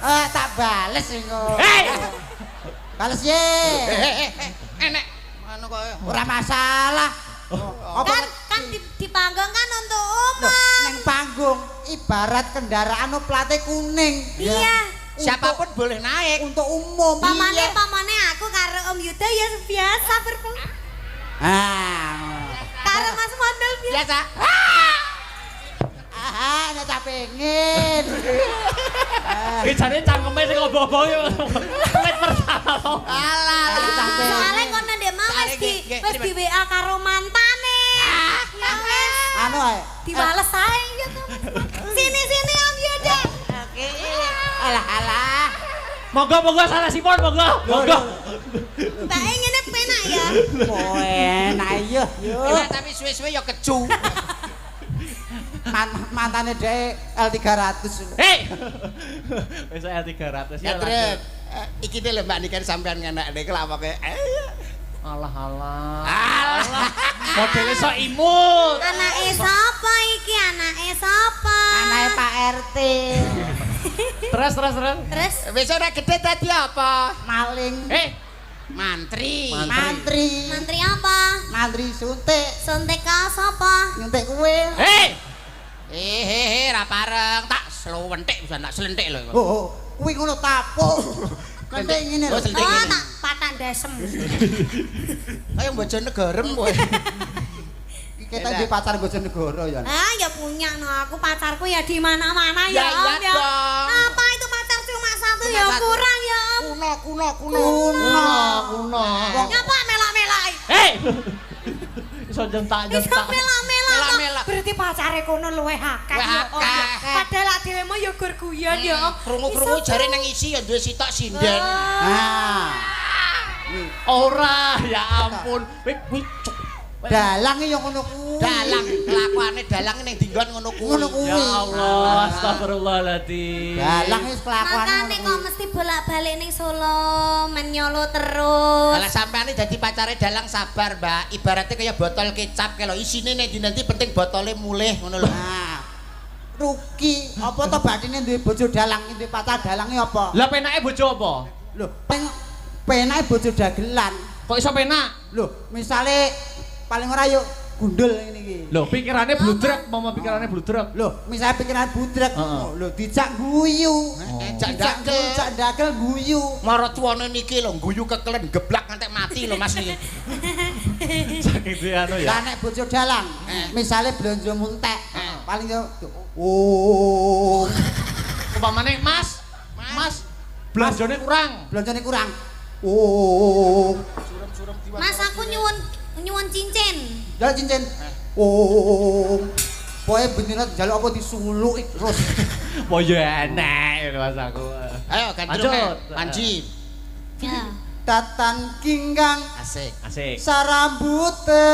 Tak bales engko. Bales ye. Enek anu kok Ora masalah. Apa Kan di panggung kan untuk Loh, umum. neng panggung ibarat kendaraan plate kuning. Iya. siapapun boleh naik. Untuk umum. Pamane Iya. aku karo Om Yuda ya biasa berpengalaman. Ah. Karo Mas Mondol biasa. Biasa. Nek tak pengen. Iki jane cangkeme sing obo-obo yo. Wit pertama. Alah. Soale kono ndek mau wis di WA karo mantane. Ya wis. Anu ae. Dibales ae ya to. Sini Om Yuda. Oke. Alah. Monggo salah sipon monggo. Mbak ngene penak ya. Oh, enak iya. Enak tapi suwe-suwe ya keju. Mantane dhek L300. Wis L300 Ya terus iki lho Mbak Niken sampean ngenek nek lawoke. Alah. Alah. Modele sok imut. Anake sapa iki? Anake sapa? Anake Pak RT. Terus. Terus Wis ora gede dadi apa? Maling. Mantri. mantri apa? Mantri suntik. Suntik ka sapa? Nyuntik kowe. Ra pareng tak slowentik bisa tak selentik lho. Oh, kuwi ngono tapuk. Kentek ngene lho. Oh, selentik Oh, ngene. tak patah desem. Kaya Bojonegarem kowe. Kita di pacar Bojonegoro ya. Ah, ya punya no aku pacarku ya di mana-mana Ya, ya, Om iya ya. dong. Apa itu pacar cuma satu Cuma ya satu. kurang ya, Om. Kuno. Nyapa melak-melak. Iso jentak. Bisa melak-melak. Melak-melak. Berarti pacare kono luwih akeh Luwih ya, Om. ya. akeh. Padahal dhewe mah ya gur guyon ya, Om. Krungu-krungu Iso jare nang isi ya duwe sitok sinden. Ah. Ora, ya ampun. Dalang yo ngono kuwi. Dalang kelakuane dalang ning dinggon ngono kuwi. Ngono kuwi. Ya Allah, astagfirullahaladzim. Dalang wis kelakuane. Makane kok mesti bolak-balik ning Solo menyolo terus. Kalau sampeane dadi pacare dalang sabar, Mbak. Ibaratnya kaya botol kecap kalau isine nek nanti penting botolnya mulih ngono lho. Nah. Rugi apa to bathine duwe bojo dalang, duwe pacar dalange apa? Lah penake bojo apa? Lho, penake bojo dagelan. Kok iso penak? Lho, misale paling ora yuk gundul ngene iki. Lho, pikirannya bludrek, pikirannya bludrek. Lho, misale pikiran budrek, Heeh. lho dijak guyu. Jak Dakel guyu. Mara tuwane niki lho guyu kekelen geblak ngantek mati lho Mas niki. Saking di anu ya. Lah nek bojo dalang, misale blonjo muntek, paling yo Umpamane Mas, belanjane kurang. blonjone kurang. Mas aku nyuwun cincin. Jaluk cincin. Pokoke beneran jaluk apa disuluk terus. Apa ya enek Mas aku. Ayo ganti Lanjut. Panji. Ya. Tatan kinggang Asik. Asik. sarambute.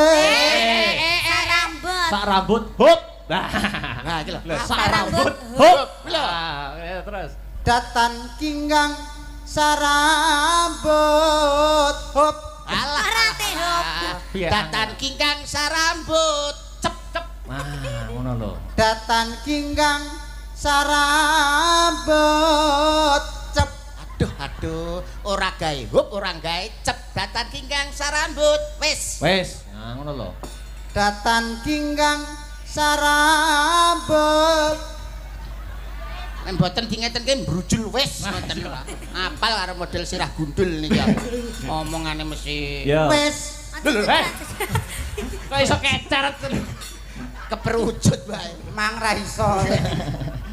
Rambut. Sak rambut, hop. Nah, iki lho. Sak Sak rambut, rambut, hop. Lho. Ya terus. Datan kinggang sarambut. Hop. Alah. Rate hop. Piye? Datan kingkang sarambut. Cep. Ngono lho. Datan kinggang sarambut. Cep. Aduh, ora gawe hup, ora gawe cep. Datan kingkang sarambut. Wis. Nah, ngono lho. Datan kinggang sarambut. Nek mboten dingeten ki brujul wis ngoten lho. Apal karo model sirah gundul niki aku. Omongane mesti Ya. Wis. Kok iso keceret. keperucut bae. Mang ra iso.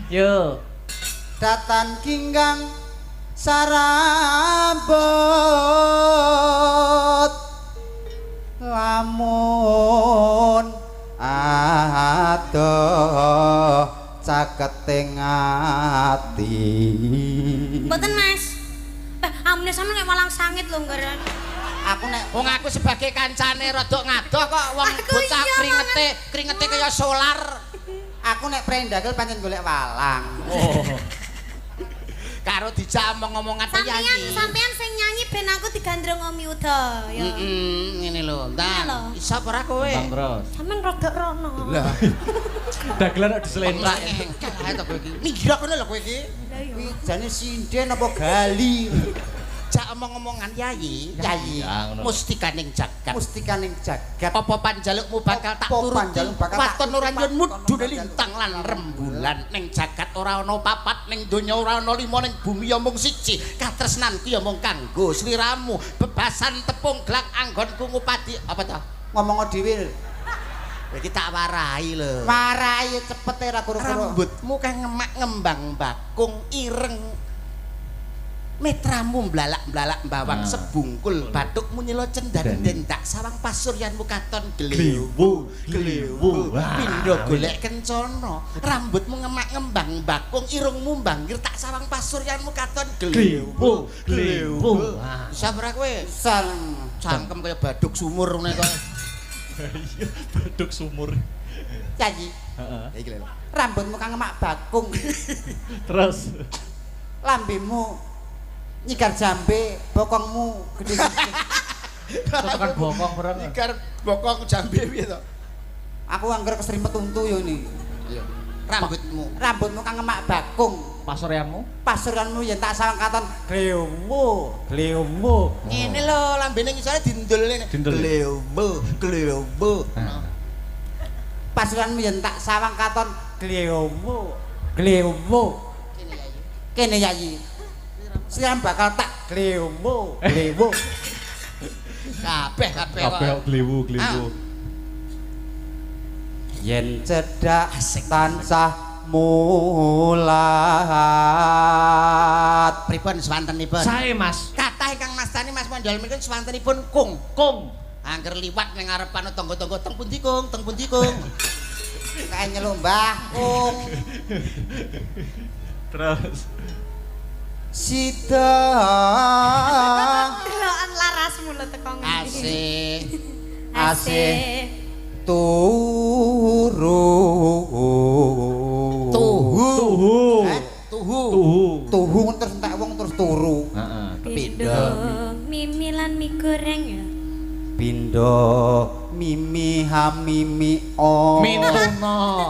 Yo. Datan kinggang sarambut. Lamun adoh caketing ati. Mboten Mas. Amune sampe nek malang sangit lho nggaran. Aku nek Wong aku sebagai kancane rada ngadoh kok wong Aku bocah iya, kringete kaya solar. aku nek prendagel pancen golek walang. Oh. karo dijak omong-omongan penyanyi. Sampean sing nyanyi ben aku digandrung Om Yuda ya. Ngene lho, Ngene lho. Ntan. Iso ora kowe? Bang terus. Sampean rada rono. Lah, Dagelan kok diselendrak. engkel ae to kowe iki. Minggir kono lho kowe iki. Kuwi jane sinden apa gali? Jak omong-omongan Yayi, Yayi. Ya, ngono. Mustikaning jagat. Mustikaning jagat. Apa panjalukmu bakal tak Apa turuti? panjaluk bakal tak Waton ora turuti? nyun mudune lintang lan rembulan ning jagat ora ana papat ning donya ora ana lima ning bumi ya mung siji. Katresnanku ya mung kanggo sliramu. Bebasan tepung glak anggonku ngupadi apa to? Ngomong dhewe. Iki tak warai lho. Marai cepet ora karo-karo. Rambutmu kang ngemak ngembang bakung ireng. Metramu mblalak-mblalak bawang sebungkul batukmu nyelo cendan-den tak sawang pasuryanmu katon glewu pindho golek kencana rambutmu ngemak ngembang bakung irungmu mbangkir tak sawang pasuryanmu katon glewu sabra kowe cangkem kaya baduk sumur ngene kok Iya, baduk sumur. Yayi. Heeh. iki lho Rambutmu kang ngemak bakung. Terus Lambemu nyigar jambe, bokongmu gede. tekan bokong bareng. ikar bokong jambe piye to Aku angger keserimpet untu yo ini. iya rambutmu Kang ngemak bakung. Pasuryanmu? Pasuranmu yen tak sawang katon glemu. ngene lho lambene ngisore dindul ngene gleubo Pasuranmu yen tak sawang katon glemu. Kene Yayi. Siam bakal tak glemu. kabeh Kabeh kok glewu. Yen cedak tansah mulat. pripun swantenipun Sae, Mas. kathah ingkang mastani Mas Mondol menika swantenipun kung angger liwat ning ngarepan tangga-tangga teng pundi kung Kae nyeluk Mbah Kung. Terus Sida Delokan larasmu lho teko ngene. asih turu. Tuhu terus entek wong terus turu. heeh. Pindho mimi lan mie goreng ya. Pindho mimi hamimi o.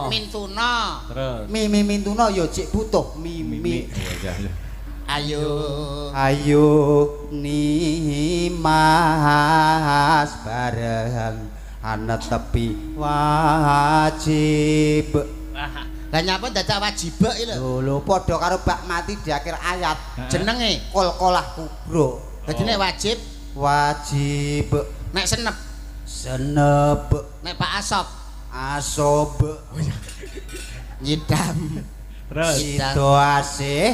Mintuna. Terus Mimi mintuna ya cek butuh mimi. Ya. ayo Ni mas bareng ana tepi wajib. lah nyapa dadak wajib iki lho Lho padha karo bak mati di akhir ayat. jenenge Kol-kolah kubro. dadi nek wajib Wajib nek senep senep nek Pak Asop asob nyidam Terus Sido asih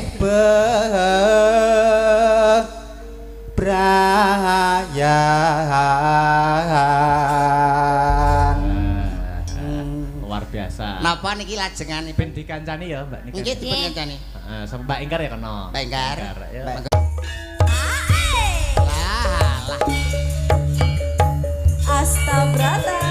bebrayan. luar biasa. napa niki lajenganipun Ben dikancani ya, Mbak Nika. nggih dipun kancani Heeh, sama Mbak Ingkar ya kena. Mbak Ingkar. ya. lah lah Astabrata.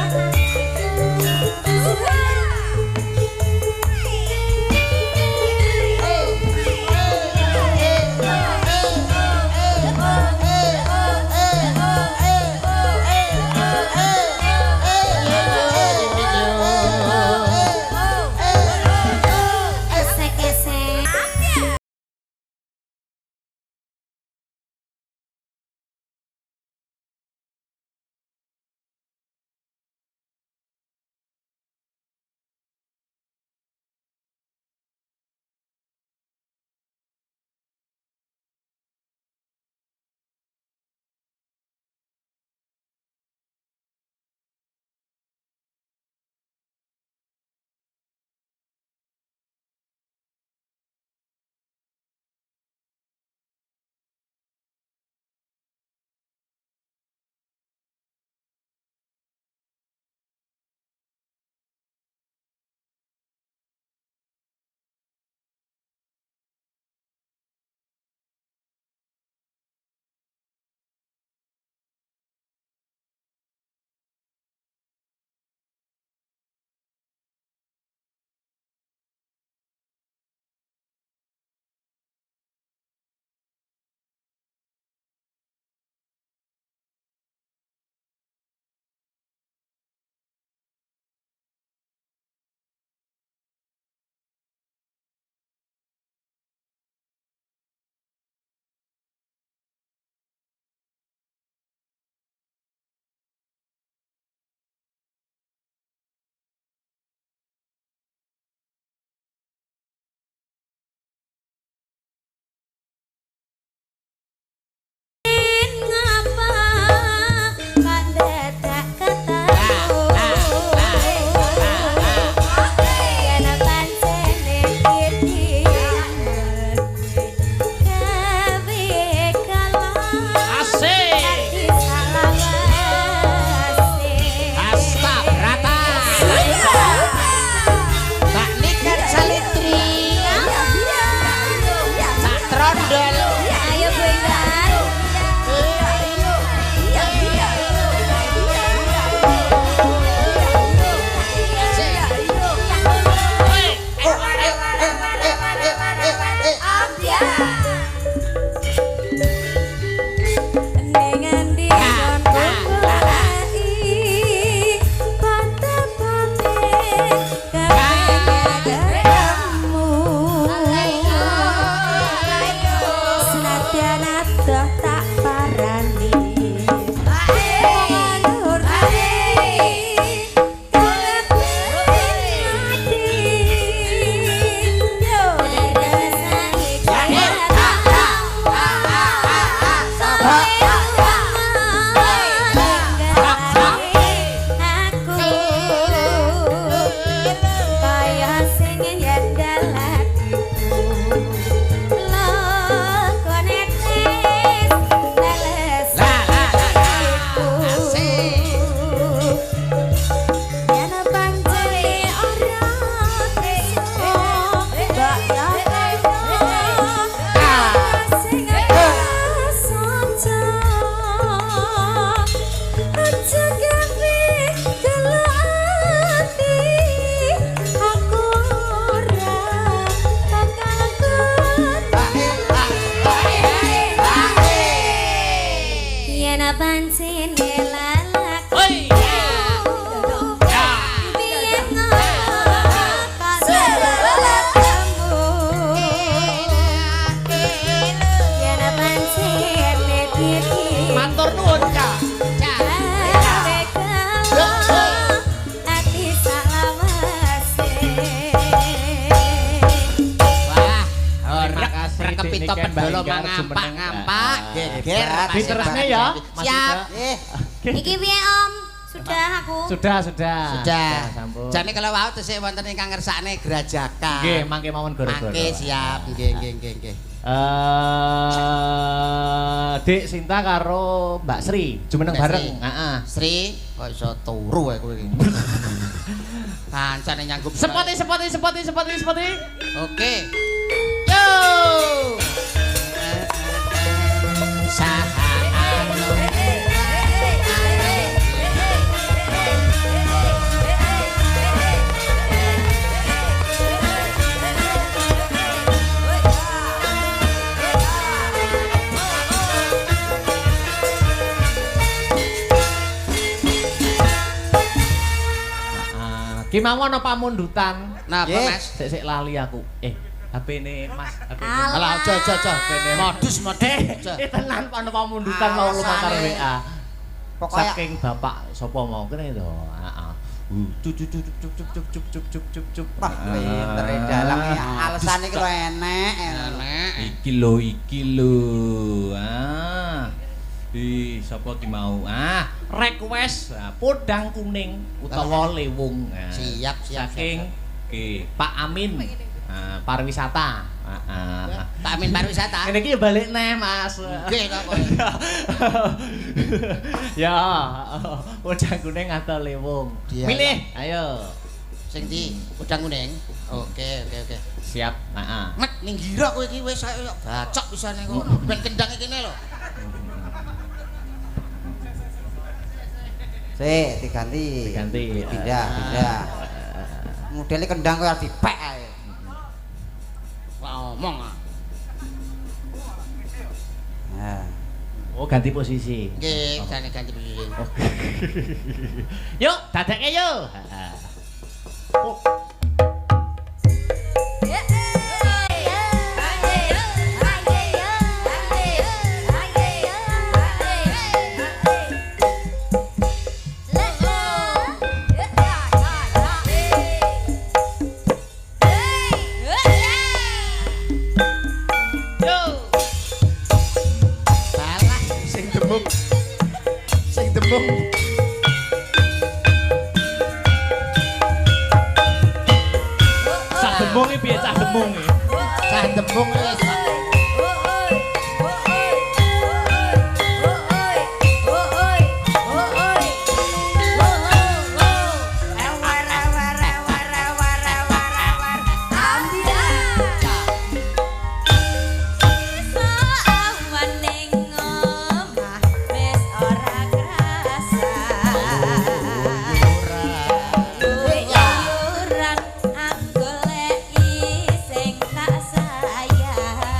adoh tak parani ngampak geger diteresne ya siap iki piye Om sudah aku sudah sampun jane kalau wau tesih wonten ingkang ngersakne grajakan nggih mangke mawon goro-goro mangke siap nggih Dik Sinta karo Mbak Sri jumeneng bareng heeh Sri kok iso turu kowe iki kancane nyanggup sepoti oke yo Ki mawon apa mundutan? Napa Mas? Sik lali aku. HP-ne Mas, HP-ne. Alah aja. Modus. Tenan ana pamundutan mau lumakar WA. Pokoke saking bapak sapa mau kene to. Heeh. Cup. Wah, pinter dalang alasane iki lho enek. Iki lho. Sapa ki mau? Request podang kuning utawa lewung. Siap. Saking Pak Amin. Pariwisata. Pak Amin pariwisata. Ngene iki ya balik neh, Mas. Nggih kok. Ya, podang kuning atau lewung. Milih, ayo. Sing ndi? Podang kuning. Oke. Siap. Heeh. Mek ning gira kowe iki wis bacok pisane kok. Ben kendang kene lho. Sik, diganti. Pindah. Modele kendang kok dipek ae. Ngomong ah. Nah. Oh, ganti posisi. Nggih, jane ganti posisi. Yuk, dadekke yuk. Dembung iki piye cah dembung iki? Cah dembung wis. Sayang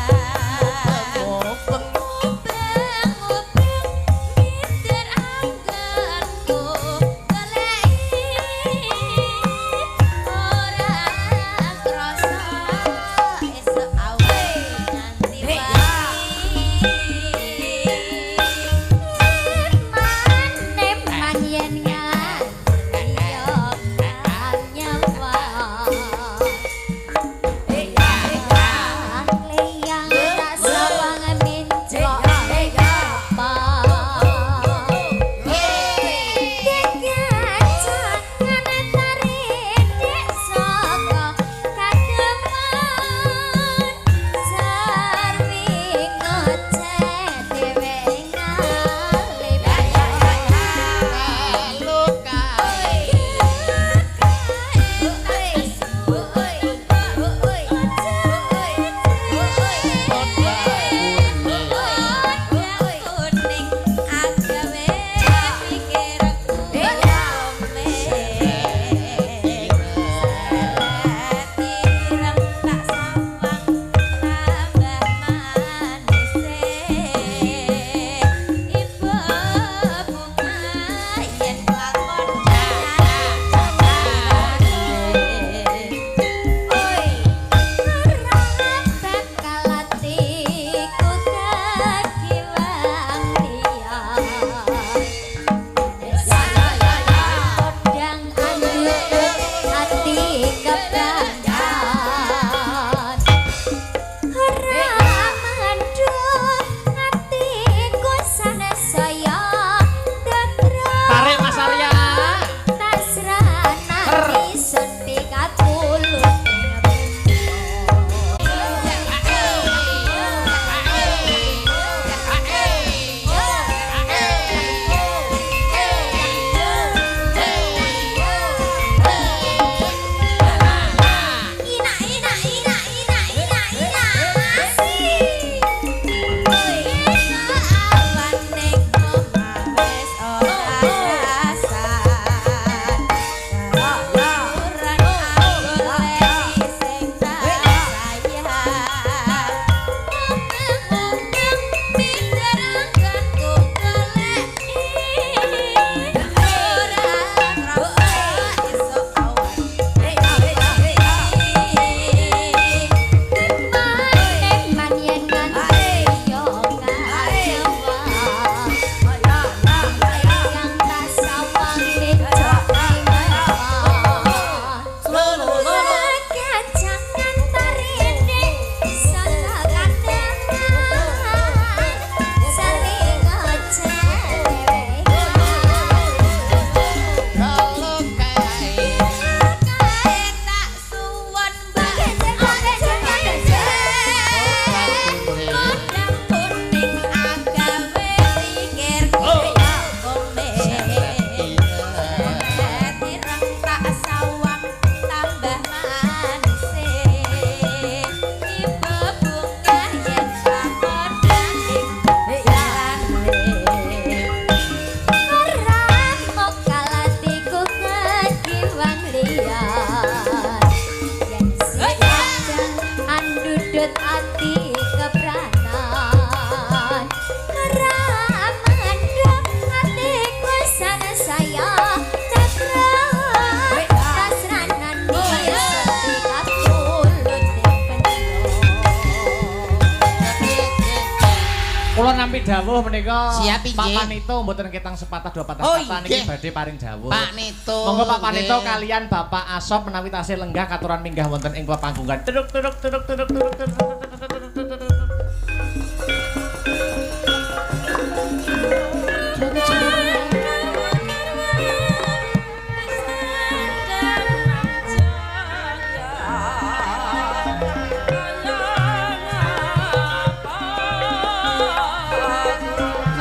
Kula nampi dawuh menika Siap, inggih. Pak Panito mboten ketang sepatah dua patah Oh, kata niki inggih. badhe paring dawuh. Pak Nito. Monggo Pak Panito nggih. kalian Bapak Asop menawi tasih lenggah katuran minggah wonten ing panggungan. Tuduk tuduk tuduk tuduk tuduk tuduk.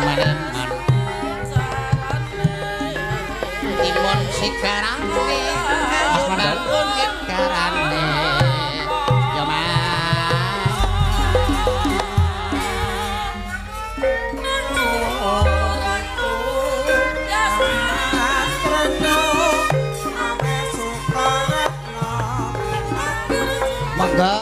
Maneman. Timun sikarane ayo bangun ngekarane. Yo Mas. Monggo